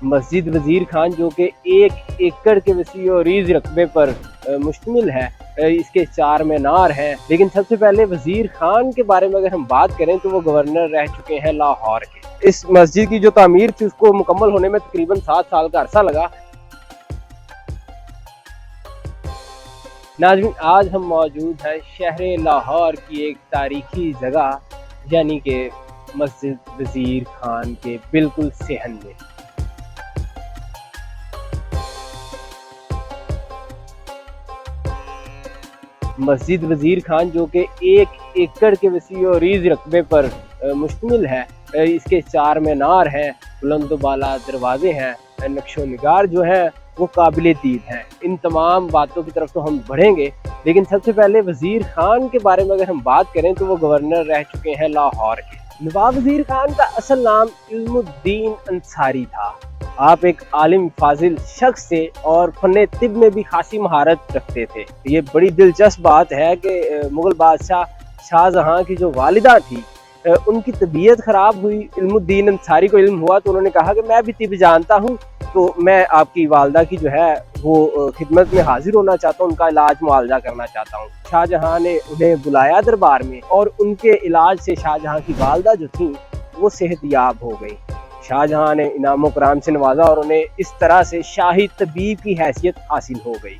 मस्जिद वजीर खान जो कि 1 एकड़ के वसी और रीज रकबे पर मुश्तमिल है, इसके 4 मीनार हैं। लेकिन सबसे पहले वजीर खान के बारे में अगर हम बात करें तो वो गवर्नर रह चुके हैं लाहौर के। इस मस्जिद की जो तामीर थी उसको मुकम्मल होने में तकरीबन 7 साल का अरसा लगा। नाज़रीन, आज हम मौजूद हैं शहर लाहौर की एक तारीखी जगह यानी कि मस्जिद वजीर खान के बिल्कुल सेहन में। मस्जिद वजीर खान जो कि 1 एकड़ के वसी और रीज रकबे पर मुश्तमिल है, इसके 4 मीनार हैं, बुलंद बाला दरवाजे हैं, नक्शो निगार जो है वो काबिल दीद हैं। इन तमाम बातों की तरफ तो हम बढ़ेंगे, लेकिन सबसे पहले वजीर खान के बारे में अगर हम बात करें तो वो गवर्नर रह चुके हैं लाहौर के। नवाब वजीर खान का असल नाम इल्मुद्दीन अंसारी था। आप एक आलिम फाजिल शख्स थे और फन तिब में भी खासी महारत रखते थे। ये बड़ी दिलचस्प बात है कि मुगल बादशाह शाहजहां की जो वालिदा थी, उनकी तबीयत ख़राब हुई। इल्मुद्दीन अंसारी को इल्म हुआ तो उन्होंने कहा कि मैं भी तिब जानता हूँ, तो मैं आपकी वालदा की जो है वो खिदमत में हाजिर होना चाहता हूँ, उनका इलाज मुआवजा करना चाहता हूँ। शाहजहां ने उन्हें बुलाया दरबार में और उनके इलाज से शाहजहां की वालदा जो थी वो सेहतयाब हो गई। शाहजहां ने इनाम कराम से नवाजा और उन्हें इस तरह से शाही तबीब की हैसियत हासिल हो गई।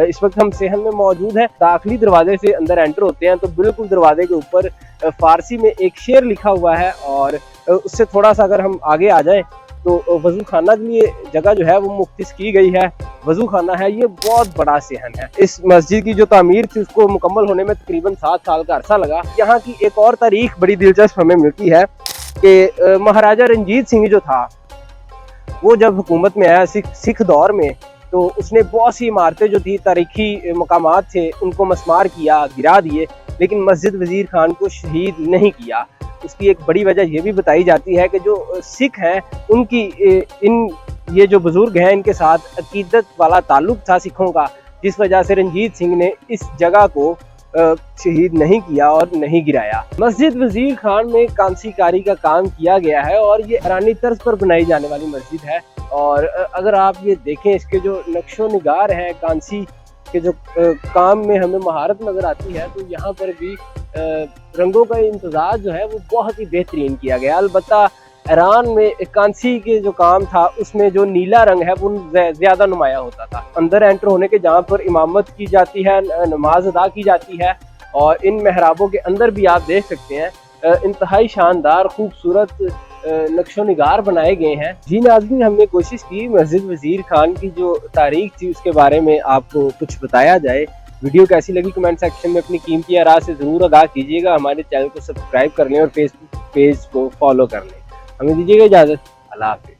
इस वक्त हम सेहन में मौजूद हैं। दाखिली दरवाजे से अंदर एंटर होते हैं तो बिल्कुल दरवाजे के ऊपर फारसी में एक शेर लिखा हुआ है, और उससे थोड़ा सा अगर हम आगे आ जाएं तो वजू खाना के लिए जगह जो है वो मुख्तस की गई है। वजू खाना है, ये बहुत बड़ा सेहन है। इस मस्जिद की जो तामीर थी उसको मुकम्मल होने में तकरीबन 7 साल का अरसा लगा। यहाँ की एक और तारीख बड़ी दिलचस्प हमें मिलती है कि महाराजा रंजीत सिंह जो था वो जब हुकूमत में आया सिख दौर में, तो उसने बहुत सी इमारतें जो थी तारीखी मकामात थे उनको मस्मार किया, गिरा दिए, लेकिन मस्जिद वजीर खान को शहीद नहीं किया। उसकी एक बड़ी वजह ये भी बताई जाती है कि जो सिख हैं उनकी ये जो बुजुर्ग हैं इनके साथ अकीदत वाला ताल्लुक था सिखों का, जिस वजह से रंजीत सिंह ने इस जगह को शहीद नहीं किया और नहीं गिराया। मस्जिद वजीर खान में कांसी कारी का काम किया गया है और ये ईरानी तर्ज पर बनाई जाने वाली मस्जिद है। और अगर आप ये देखें, इसके जो नक्शो निगार हैं, कांसी के जो काम में हमें महारत नज़र आती है, तो यहाँ पर भी रंगों का इंतजाज जो है वो बहुत ही बेहतरीन किया गया। अलबत्ता ईरान में कांसी के जो काम था उसमें जो नीला रंग है वो ज़्यादा नुमाया होता था। अंदर एंटर होने के जहाँ पर इमामत की जाती है, नमाज अदा की जाती है, और इन महराबों के अंदर भी आप देख सकते हैं इंतहाई शानदार खूबसूरत नक्शो निगार बनाए गए हैं। जी नाज़रीन, हमने कोशिश की मस्जिद वजीर खान की जो तारीख थी उसके बारे में आपको कुछ बताया जाए। वीडियो कैसी लगी कमेंट सेक्शन में अपनी कीमती राय से ज़रूर आगाह कीजिएगा। हमारे चैनल को सब्सक्राइब कर लें और फेसबुक पेज को फॉलो कर लें। हमें दीजिएगा इजाज़त। अल्लाह हाफ़िज़।